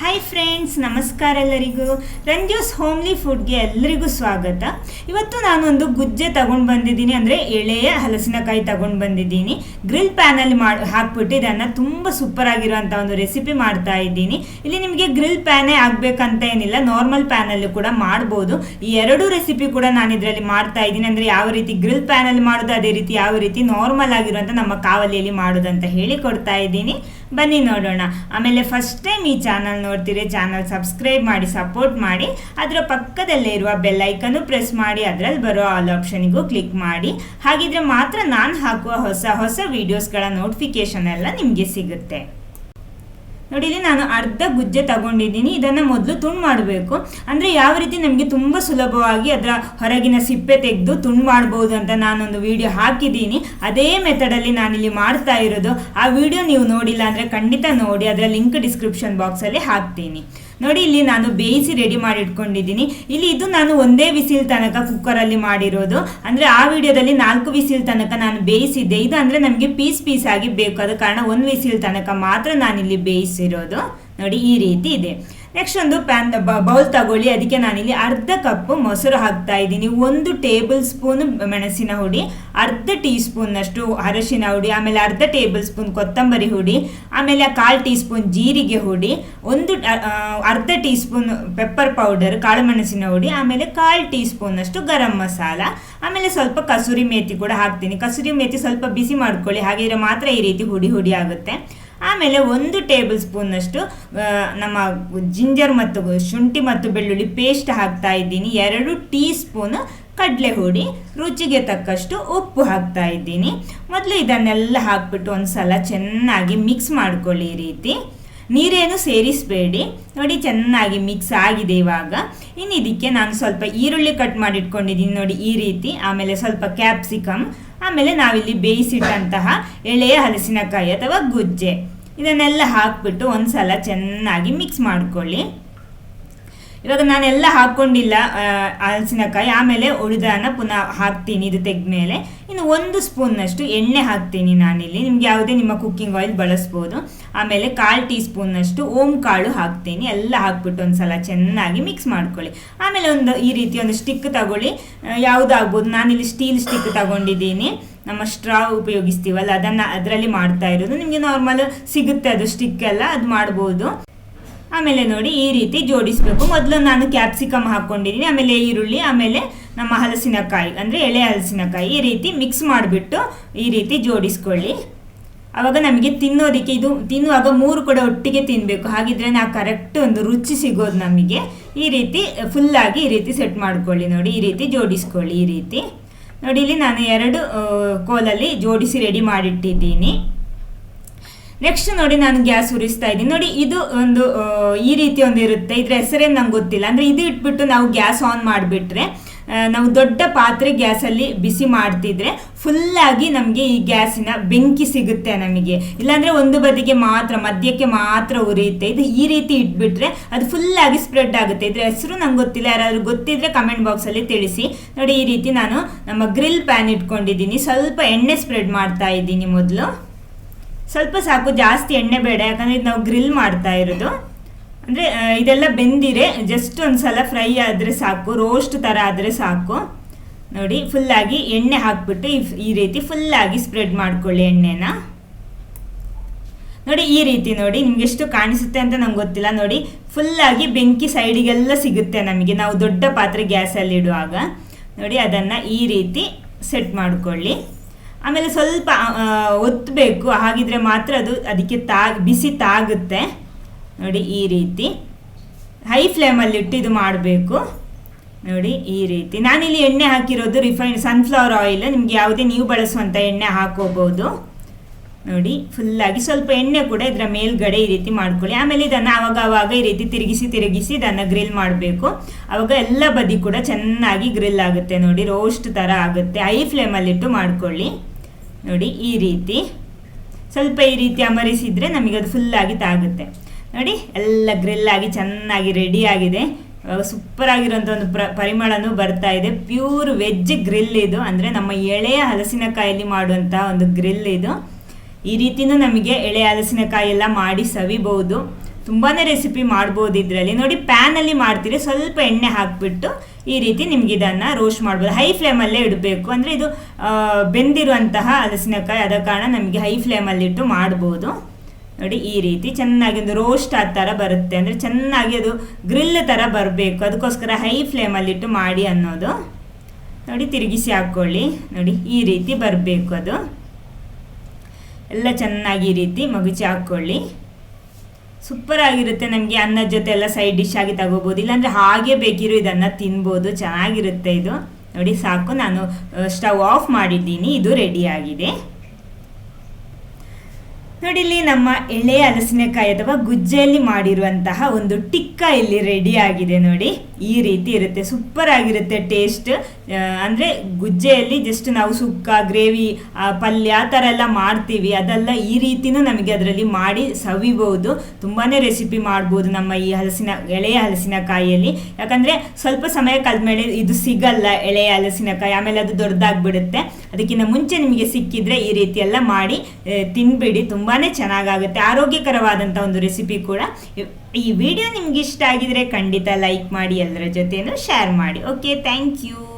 Hi friends, ನಮಸ್ಕಾರ ಎಲ್ಲರಿಗೂ. ರಂಜೂಸ್ homely ಫುಡ್ಗೆ ಎಲ್ಲರಿಗೂ ಸ್ವಾಗತ. ಇವತ್ತು ನಾನೊಂದು ಗುಜ್ಜೆ ತಗೊಂಡು ಬಂದಿದ್ದೀನಿ, ಅಂದರೆ ಎಳೆಯ ಹಲಸಿನಕಾಯಿ ತಗೊಂಡು ಬಂದಿದ್ದೀನಿ. ಗ್ರಿಲ್ ಪ್ಯಾನಲ್ಲಿ ಹಾಕ್ಬಿಟ್ಟು ಇದನ್ನು ತುಂಬ ಸೂಪರ್ ಆಗಿರುವಂಥ ಒಂದು ರೆಸಿಪಿ ಮಾಡ್ತಾ ಇದ್ದೀನಿ. ಇಲ್ಲಿ ನಿಮಗೆ ಗ್ರಿಲ್ ಪ್ಯಾನೇ ಆಗಬೇಕಂತ ಏನಿಲ್ಲ, ನಾರ್ಮಲ್ ಪ್ಯಾನಲ್ಲಿ ಕೂಡ ಮಾಡ್ಬೋದು. ಈ ಎರಡು ರೆಸಿಪಿ ಕೂಡ ನಾನು ಇದರಲ್ಲಿ ಮಾಡ್ತಾ ಇದ್ದೀನಿ. ಅಂದರೆ ಯಾವ ರೀತಿ ಗ್ರಿಲ್ ಪ್ಯಾನಲ್ಲಿ ಮಾಡೋದು, ಅದೇ ರೀತಿ ಯಾವ ರೀತಿ ನಾರ್ಮಲ್ ಆಗಿರುವಂಥ ನಮ್ಮ ಕಾವಲಿಯಲ್ಲಿ ಮಾಡೋದಂತ ಹೇಳಿ ಕೊಡ್ತಾ ಇದ್ದೀನಿ. ಬನ್ನಿ ನೋಡೋಣ. ಆಮೇಲೆ ಫಸ್ಟ್ ಟೈಮ್ ಈ ಚಾನಲ್ ನೋಡ್ತೀರಿ, ಚಾನಲ್ ಸಬ್ಸ್ಕ್ರೈಬ್ ಮಾಡಿ ಸಪೋರ್ಟ್ ಮಾಡಿ. ಅದರ ಪಕ್ಕದಲ್ಲೇ ಇರುವ ಬೆಲ್ ಐಕನ್ನು ಪ್ರೆಸ್ ಮಾಡಿ, ಅದರಲ್ಲಿ ಬರೋ ಆಲ್ ಆಪ್ಷನಿಗೂ ಕ್ಲಿಕ್ ಮಾಡಿ. ಹಾಗಿದ್ರೆ ಮಾತ್ರ ನಾನು ಹಾಕುವ ಹೊಸ ಹೊಸ ವಿಡಿಯೋಸ್ಗಳ ನೋಟಿಫಿಕೇಶನ್ ಎಲ್ಲ ನಿಮಗೆ ಸಿಗುತ್ತೆ. ನೋಡಿ, ಇಲ್ಲಿ ನಾನು ಅರ್ಧ ಗುಜ್ಜೆ ತಗೊಂಡಿದ್ದೀನಿ. ಇದನ್ನು ಮೊದಲು ತುಂಡು ಮಾಡಬೇಕು. ಅಂದರೆ ಯಾವ ರೀತಿ ನಮಗೆ ತುಂಬ ಸುಲಭವಾಗಿ ಅದರ ಹೊರಗಿನ ಸಿಪ್ಪೆ ತೆಗೆದು ತುಂಡು ಮಾಡ್ಬೋದು ಅಂತ ನಾನೊಂದು ವಿಡಿಯೋ ಹಾಕಿದ್ದೀನಿ. ಅದೇ ಮೆಥಡಲ್ಲಿ ನಾನಿಲ್ಲಿ ಮಾಡ್ತಾ ಇರೋದು. ಆ ವಿಡಿಯೋ ನೀವು ನೋಡಿಲ್ಲ ಅಂದರೆ ಖಂಡಿತ ನೋಡಿ, ಅದರ ಲಿಂಕ್ ಡಿಸ್ಕ್ರಿಪ್ಷನ್ ಬಾಕ್ಸಲ್ಲಿ ಹಾಕ್ತೀನಿ. ನೋಡಿ, ಇಲ್ಲಿ ನಾನು ಬೇಯಿಸಿ ರೆಡಿ ಮಾಡಿ ಇಟ್ಕೊಂಡಿದ್ದೀನಿ. ಇಲ್ಲಿ ಇದು ನಾನು ಒಂದೇ ವಿಸಿಲ್ ತನಕ ಕುಕ್ಕರಲ್ಲಿ ಮಾಡಿರೋದು. ಅಂದರೆ ಆ ವಿಡಿಯೋದಲ್ಲಿ 4 ವಿಸಿಲ್ ತನಕ ನಾನು ಬೇಯಿಸಿದ್ದೆ. ಇದು ಅಂದರೆ ನಮಗೆ ಪೀಸ್ ಆಗಿ ಬೇಕು, ಆದ ಕಾರಣ 1 ವಿಸಿಲ್ ತನಕ ಮಾತ್ರ ನಾನಿಲ್ಲಿ ಬೇಯಿಸಿರೋದು. ನೋಡಿ, ಈ ರೀತಿ ಇದೆ. ನೆಕ್ಸ್ಟ್ ಒಂದು ಬೌಲ್ ತಗೊಳ್ಳಿ. ಅದಕ್ಕೆ ನಾನಿಲ್ಲಿ ಅರ್ಧ ಕಪ್ ಮೊಸರು ಹಾಕ್ತಾ ಇದ್ದೀನಿ. 1 ಟೇಬಲ್ ಸ್ಪೂನ್ ಮೆಣಸಿನ ಹುಡಿ, ಅರ್ಧ ಟೀ ಸ್ಪೂನ್ನಷ್ಟು ಅರಶಿನ ಹುಡಿ, ಆಮೇಲೆ ಅರ್ಧ ಟೇಬಲ್ ಸ್ಪೂನ್ ಕೊತ್ತಂಬರಿ ಹುಡಿ, ಆಮೇಲೆ 1/4 ಟೀ ಸ್ಪೂನ್ ಜೀರಿಗೆ ಹುಡಿ, ಅರ್ಧ ಟೀ ಸ್ಪೂನ್ ಪೆಪ್ಪರ್ ಪೌಡರ್ ಕಾಳು ಮೆಣಸಿನ ಹುಡಿ, ಆಮೇಲೆ 1/4 ಟೀ ಸ್ಪೂನ್ನಷ್ಟು ಗರಂ ಮಸಾಲ, ಆಮೇಲೆ ಸ್ವಲ್ಪ ಕಸೂರಿ ಮೇಥಿ ಕೂಡ ಹಾಕ್ತೀನಿ. ಕಸೂರಿ ಮೇಥಿ ಸ್ವಲ್ಪ ಬಿಸಿ ಮಾಡ್ಕೊಳ್ಳಿ, ಹಾಗಿದ್ರೆ ಮಾತ್ರ ಈ ರೀತಿ ಹುಡಿ ಆಗುತ್ತೆ. ಆಮೇಲೆ 1 ಟೇಬಲ್ ಸ್ಪೂನ್ನಷ್ಟು ನಮ್ಮ ಜಿಂಜರ್ ಮತ್ತು ಶುಂಠಿ ಮತ್ತು ಬೆಳ್ಳುಳ್ಳಿ ಪೇಸ್ಟ್ ಹಾಕ್ತಾ ಇದ್ದೀನಿ. 2 ಟೀ ಸ್ಪೂನ್ ಕಡಲೆ ಹುಡಿ, ರುಚಿಗೆ ತಕ್ಕಷ್ಟು ಉಪ್ಪು ಹಾಕ್ತಾ ಇದ್ದೀನಿ. ಮೊದಲು ಇದನ್ನೆಲ್ಲ ಹಾಕ್ಬಿಟ್ಟು ಒಂದ್ಸಲ ಚೆನ್ನಾಗಿ ಮಿಕ್ಸ್ ಮಾಡ್ಕೊಳ್ಳಿ. ಈ ರೀತಿ ನೀರೇನು ಸೇರಿಸಬೇಡಿ. ನೋಡಿ, ಚೆನ್ನಾಗಿ ಮಿಕ್ಸ್ ಆಗಿದೆ. ಇವಾಗ ಇನ್ನು ಇದಕ್ಕೆ ನಾನು ಸ್ವಲ್ಪ ಈರುಳ್ಳಿ ಕಟ್ ಮಾಡಿಟ್ಕೊಂಡಿದ್ದೀನಿ. ನೋಡಿ, ಈ ರೀತಿ. ಆಮೇಲೆ ಸ್ವಲ್ಪ ಕ್ಯಾಪ್ಸಿಕಮ್, ಆಮೇಲೆ ನಾವಿಲ್ಲಿ ಬೇಯಿಸಿಟ್ಟಂತಹ ಎಳೆಯ ಹಲಸಿನಕಾಯಿ ಅಥವಾ ಗುಜ್ಜೆ, ಇದನ್ನೆಲ್ಲ ಹಾಕ್ಬಿಟ್ಟು ಒಂದ್ಸಲ ಚೆನ್ನಾಗಿ ಮಿಕ್ಸ್ ಮಾಡ್ಕೊಳ್ಳಿ. ಇವಾಗ ನಾನೆಲ್ಲ ಹಾಕ್ಕೊಂಡಿಲ್ಲ ಹಲಸಿನಕಾಯಿ. ಆಮೇಲೆ ಉಳಿದನ್ನ ಪುನಃ ಹಾಕ್ತೀನಿ ಇದು ತೆಗೆದ್ಮೇಲೆ. ಇನ್ನು 1 ಸ್ಪೂನ್ನಷ್ಟು ಎಣ್ಣೆ ಹಾಕ್ತೀನಿ ನಾನಿಲ್ಲಿ. ನಿಮ್ಗೆ ಯಾವುದೇ ನಿಮ್ಮ ಕುಕ್ಕಿಂಗ್ ಆಯಿಲ್ ಬಳಸ್ಬೋದು. ಆಮೇಲೆ 1/4 ಟೀ ಸ್ಪೂನ್ನಷ್ಟು ಓಂ ಕಾಳು ಹಾಕ್ತೀನಿ. ಎಲ್ಲ ಹಾಕ್ಬಿಟ್ಟು ಒಂದ್ಸಲ ಚೆನ್ನಾಗಿ ಮಿಕ್ಸ್ ಮಾಡ್ಕೊಳ್ಳಿ. ಆಮೇಲೆ ಈ ರೀತಿ ಒಂದು ಸ್ಟಿಕ್ ತಗೊಳ್ಳಿ, ಯಾವುದಾಗ್ಬೋದು. ನಾನಿಲ್ಲಿ ಸ್ಟೀಲ್ ಸ್ಟಿಕ್ ತಗೊಂಡಿದ್ದೀನಿ. ನಮ್ಮ ಸ್ಟ್ರಾ ಉಪಯೋಗಿಸ್ತೀವಲ್ಲ, ಅದರಲ್ಲಿ ಮಾಡ್ತಾ ಇರೋದು. ನಿಮಗೆ ನಾರ್ಮಲ್ ಸಿಗುತ್ತೆ ಅದು ಸ್ಟಿಕ್ ಎಲ್ಲ, ಅದು ಮಾಡ್ಬೋದು. ಆಮೇಲೆ ನೋಡಿ, ಈ ರೀತಿ ಜೋಡಿಸಬೇಕು. ಮೊದಲು ನಾನು ಕ್ಯಾಪ್ಸಿಕಮ್ ಹಾಕ್ಕೊಂಡಿದ್ದೀನಿ, ಆಮೇಲೆ ಈರುಳ್ಳಿ, ಆಮೇಲೆ ನಮ್ಮ ಹಲಸಿನಕಾಯಿ ಅಂದರೆ ಎಳೆ ಹಲಸಿನಕಾಯಿ. ಈ ರೀತಿ ಮಿಕ್ಸ್ ಮಾಡಿಬಿಟ್ಟು ಈ ರೀತಿ ಜೋಡಿಸ್ಕೊಳ್ಳಿ. ಆವಾಗ ನಮಗೆ ತಿನ್ನೋದಕ್ಕೆ ಇದು ತಿನ್ನುವಾಗ 3 ಕೂಡ ಒಟ್ಟಿಗೆ ತಿನ್ನಬೇಕು. ಹಾಗಿದ್ರೆ ನಾವು ಕರೆಕ್ಟ್ ಒಂದು ರುಚಿ ಸಿಗೋದು ನಮಗೆ. ಈ ರೀತಿ ಫುಲ್ಲಾಗಿ ಈ ರೀತಿ ಸೆಟ್ ಮಾಡ್ಕೊಳ್ಳಿ. ನೋಡಿ, ಈ ರೀತಿ ಜೋಡಿಸ್ಕೊಳ್ಳಿ. ಈ ರೀತಿ ನೋಡಿ, ಇಲ್ಲಿ ನಾನು 2 ಕೋಲಲ್ಲಿ ಜೋಡಿಸಿ ರೆಡಿ ಮಾಡಿಟ್ಟಿದ್ದೀನಿ. ನೆಕ್ಸ್ಟ್ ನೋಡಿ, ನಾನು ಗ್ಯಾಸ್ ಉರಿಸ್ತಾ ಇದ್ದೀನಿ. ನೋಡಿ, ಇದು ಒಂದು ಈ ರೀತಿ ಒಂದು ಇರುತ್ತೆ. ಇದ್ರ ಹೆಸರೇನು ನಂಗೆ ಗೊತ್ತಿಲ್ಲ. ಅಂದರೆ ಇದು ಇಟ್ಬಿಟ್ಟು ನಾವು ಗ್ಯಾಸ್ ಆನ್ ಮಾಡಿಬಿಟ್ರೆ, ನಾವು ದೊಡ್ಡ ಪಾತ್ರೆ ಗ್ಯಾಸಲ್ಲಿ ಬಿಸಿ ಮಾಡ್ತಿದ್ರೆ ಫುಲ್ಲಾಗಿ ನಮಗೆ ಈ ಗ್ಯಾಸಿನ ಬೆಂಕಿ ಸಿಗುತ್ತೆ ನಮಗೆ. ಇಲ್ಲಾಂದರೆ ಒಂದು ಬದಿಗೆ ಮಾತ್ರ, ಮಧ್ಯಕ್ಕೆ ಮಾತ್ರ ಉರಿಯುತ್ತೆ. ಇದು ಈ ರೀತಿ ಇಟ್ಬಿಟ್ರೆ ಅದು ಫುಲ್ಲಾಗಿ ಸ್ಪ್ರೆಡ್ ಆಗುತ್ತೆ. ಇದ್ರ ಹೆಸರು ನಂಗೆ ಗೊತ್ತಿಲ್ಲ. ಯಾರಾದರೂ ಗೊತ್ತಿದ್ರೆ ಕಮೆಂಟ್ ಬಾಕ್ಸಲ್ಲಿ ತಿಳಿಸಿ. ನೋಡಿ, ಈ ರೀತಿ ನಾನು ನಮ್ಮ ಗ್ರಿಲ್ ಪ್ಯಾನ್ ಇಟ್ಕೊಂಡಿದ್ದೀನಿ. ಸ್ವಲ್ಪ ಎಣ್ಣೆ ಸ್ಪ್ರೆಡ್ ಮಾಡ್ತಾ ಇದ್ದೀನಿ. ಮೊದಲು ಸ್ವಲ್ಪ ಸಾಕು, ಜಾಸ್ತಿ ಎಣ್ಣೆ ಬೇಡ. ಯಾಕಂದರೆ ಇದು ನಾವು ಗ್ರಿಲ್ ಮಾಡ್ತಾ ಇರೋದು. ಅಂದರೆ ಇದೆಲ್ಲ ಬೆಂದಿರೆ ಜಸ್ಟ್ ಒಂದು ಸಲ ಫ್ರೈ ಆದರೆ ಸಾಕು, ರೋಸ್ಟ್ ಥರ ಆದರೆ ಸಾಕು. ನೋಡಿ, ಫುಲ್ಲಾಗಿ ಎಣ್ಣೆ ಹಾಕ್ಬಿಟ್ಟು ಈ ರೀತಿ ಫುಲ್ಲಾಗಿ ಸ್ಪ್ರೆಡ್ ಮಾಡ್ಕೊಳ್ಳಿ ಎಣ್ಣೆನ. ನೋಡಿ, ಈ ರೀತಿ ನೋಡಿ, ನಿಮ್ಗೆ ಎಷ್ಟು ಕಾಣಿಸುತ್ತೆ ಅಂತ ನಂಗೆ ಗೊತ್ತಿಲ್ಲ. ನೋಡಿ, ಫುಲ್ಲಾಗಿ ಬೆಂಕಿ ಸೈಡಿಗೆಲ್ಲ ಸಿಗುತ್ತೆ ನಮಗೆ, ನಾವು ದೊಡ್ಡ ಪಾತ್ರೆ ಗ್ಯಾಸಲ್ಲಿ ಇಡುವಾಗ. ನೋಡಿ, ಅದನ್ನು ಈ ರೀತಿ ಸೆಟ್ ಮಾಡ್ಕೊಳ್ಳಿ. ಆಮೇಲೆ ಸ್ವಲ್ಪ ಒತ್ತಬೇಕು, ಹಾಗಿದ್ರೆ ಮಾತ್ರ ಅದು ಅದಕ್ಕೆ ಬಿಸಿ ತಾಗುತ್ತೆ. ನೋಡಿ, ಈ ರೀತಿ ಹೈ ಫ್ಲೇಮಲ್ಲಿ ಇಟ್ಟು ಇದು ಮಾಡಬೇಕು. ನೋಡಿ, ಈ ರೀತಿ ನಾನಿಲ್ಲಿ ಎಣ್ಣೆ ಹಾಕಿರೋದು ರಿಫೈನ್ಡ್ ಸನ್ಫ್ಲವರ್ ಆಯಿಲ್. ನಿಮ್ಗೆ ಯಾವುದೇ ನೀವು ಬಳಸುವಂಥ ಎಣ್ಣೆ ಹಾಕೋಬಹುದು. ನೋಡಿ, ಫುಲ್ಲಾಗಿ ಸ್ವಲ್ಪ ಎಣ್ಣೆ ಕೂಡ ಇದರ ಮೇಲ್ಗಡೆ ಈ ರೀತಿ ಮಾಡ್ಕೊಳ್ಳಿ. ಆಮೇಲೆ ಇದನ್ನು ಆವಾಗ ಈ ರೀತಿ ತಿರುಗಿಸಿ ಇದನ್ನು ಗ್ರಿಲ್ ಮಾಡಬೇಕು. ಆವಾಗ ಎಲ್ಲ ಬದಿ ಕೂಡ ಚೆನ್ನಾಗಿ ಗ್ರಿಲ್ ಆಗುತ್ತೆ. ನೋಡಿ, ರೋಸ್ಟ್ ಥರ ಆಗುತ್ತೆ. ಹೈ ಫ್ಲೇಮಲ್ಲಿಟ್ಟು ಮಾಡ್ಕೊಳ್ಳಿ. ನೋಡಿ, ಈ ರೀತಿ ಸ್ವಲ್ಪ ಈ ರೀತಿ ಅಮರಿಸಿದರೆ ನಮಗೆ ಅದು ಫುಲ್ಲಾಗಿ ತಾಗುತ್ತೆ. ನೋಡಿ, ಎಲ್ಲ ಗ್ರಿಲ್ಲಾಗಿ ಚೆನ್ನಾಗಿ ರೆಡಿಯಾಗಿದೆ. ಸೂಪರ್ ಆಗಿರೋಂಥ ಒಂದು ಪರಿಮಳನೂ ಬರ್ತಾ ಇದೆ. ಪ್ಯೂರ್ ವೆಜ್ ಗ್ರಿಲ್ ಇದು. ಅಂದರೆ ನಮ್ಮ ಎಳೆಯ ಹಲಸಿನಕಾಯಲ್ಲಿ ಮಾಡುವಂಥ ಒಂದು ಗ್ರಿಲ್ ಇದು. ಈ ರೀತಿಯೂ ನಮಗೆ ಎಳೆ ಹಲಸಿನಕಾಯಿ ಎಲ್ಲ ಮಾಡಿ ಸವಿಬಹುದು. ತುಂಬಾ ರೆಸಿಪಿ ಮಾಡ್ಬೋದು ಇದರಲ್ಲಿ. ನೋಡಿ ಪ್ಯಾನಲ್ಲಿ ಮಾಡ್ತೀರಿ, ಸ್ವಲ್ಪ ಎಣ್ಣೆ ಹಾಕಿಬಿಟ್ಟು ಈ ರೀತಿ ನಿಮ್ಗೆ ಇದನ್ನು ರೋಸ್ಟ್ ಮಾಡ್ಬೋದು. ಹೈ ಫ್ಲೇಮಲ್ಲೇ ಇಡಬೇಕು, ಅಂದರೆ ಇದು ಬೆಂದಿರುವಂತಹ ಹಲಸಿನಕಾಯಿ, ಆದ ಕಾರಣ ನಮಗೆ ಹೈ ಫ್ಲೇಮಲ್ಲಿಟ್ಟು ಮಾಡ್ಬೋದು. ನೋಡಿ ಈ ರೀತಿ ಚೆನ್ನಾಗಿ ಒಂದು ರೋಸ್ಟ್ ಆ ಥರ ಬರುತ್ತೆ, ಅಂದರೆ ಚೆನ್ನಾಗಿ ಅದು ಗ್ರಿಲ್ ಥರ ಬರಬೇಕು, ಅದಕ್ಕೋಸ್ಕರ ಹೈ ಫ್ಲೇಮಲ್ಲಿಟ್ಟು ಮಾಡಿ ಅನ್ನೋದು. ನೋಡಿ ತಿರುಗಿಸಿ ಹಾಕ್ಕೊಳ್ಳಿ, ನೋಡಿ ಈ ರೀತಿ ಬರಬೇಕು, ಅದು ಎಲ್ಲ ಚೆನ್ನಾಗಿ ಈ ರೀತಿ ಮಗುಚಿ ಹಾಕ್ಕೊಳ್ಳಿ. ಸೂಪರ್ ಆಗಿರುತ್ತೆ, ನಮಗೆ ಅನ್ನದ ಜೊತೆ ಎಲ್ಲ ಸೈಡ್ ಡಿಶ್ ಆಗಿ ತಗೋಬೋದು, ಇಲ್ಲಾಂದರೆ ಹಾಗೆ ಬೇಕಿರೋ ಇದನ್ನು ತಿನ್ಬೋದು, ಚೆನ್ನಾಗಿರುತ್ತೆ ಇದು. ನೋಡಿ ಸಾಕು, ನಾನು ಸ್ಟವ್ ಆಫ್ ಮಾಡಿದ್ದೀನಿ, ಇದು ರೆಡಿಯಾಗಿದೆ. ನೋಡಿ ಇಲ್ಲಿ ನಮ್ಮ ಎಳೆಯ ಹಲಸಿನಕಾಯಿ ಅಥವಾ ಗುಜ್ಜೆಯಲ್ಲಿ ಮಾಡಿರುವಂತಹ ಒಂದು ಟಿಕ್ಕ ಇಲ್ಲಿ ರೆಡಿ ಆಗಿದೆ. ನೋಡಿ ಈ ರೀತಿ ಇರುತ್ತೆ, ಸೂಪರ್ ಆಗಿರುತ್ತೆ ಟೇಸ್ಟ್. ಅಂದರೆ ಗುಜ್ಜೆಯಲ್ಲಿ ಜಸ್ಟ್ ನಾವು ಸುಕ್ಕ, ಗ್ರೇವಿ, ಪಲ್ಯ ಆ ಥರ ಎಲ್ಲ ಮಾಡ್ತೀವಿ, ಅದೆಲ್ಲ ಈ ರೀತಿನೂ ನಮಗೆ ಅದರಲ್ಲಿ ಮಾಡಿ ಸವಿಬೋದು. ತುಂಬಾ ರೆಸಿಪಿ ಮಾಡ್ಬೋದು ನಮ್ಮ ಈ ಎಳೆಯ ಹಲಸಿನಕಾಯಿಯಲ್ಲಿ. ಯಾಕಂದರೆ ಸ್ವಲ್ಪ ಸಮಯ ಕಳೆದ್ಮೇಲೆ ಇದು ಸಿಗಲ್ಲ ಎಳೆಯ ಹಲಸಿನಕಾಯಿ, ಆಮೇಲೆ ಅದು ದೊಡ್ಡದಾಗ್ಬಿಡುತ್ತೆ. ಅದಕ್ಕಿಂತ ಮುಂಚೆ ನಿಮಗೆ ಸಿಕ್ಕಿದ್ರೆ ಈ ರೀತಿ ಎಲ್ಲ ಮಾಡಿ ತಿನ್ಬಿಡಿ, ತುಂಬಾ ಚೆನ್ನಾಗಾಗುತ್ತೆ, ಆರೋಗ್ಯಕರವಾದಂಥ ಒಂದು ರೆಸಿಪಿ ಕೂಡ. ಈ ವಿಡಿಯೋ ನಿಮ್ಗೆ ಇಷ್ಟ ಆಗಿದ್ರೆ ಖಂಡಿತ ಲೈಕ್ ಮಾಡಿ, ಎಲ್ಲರ ಜೊತೆನೂ ಶೇರ್ ಮಾಡಿ. Okay, thank you.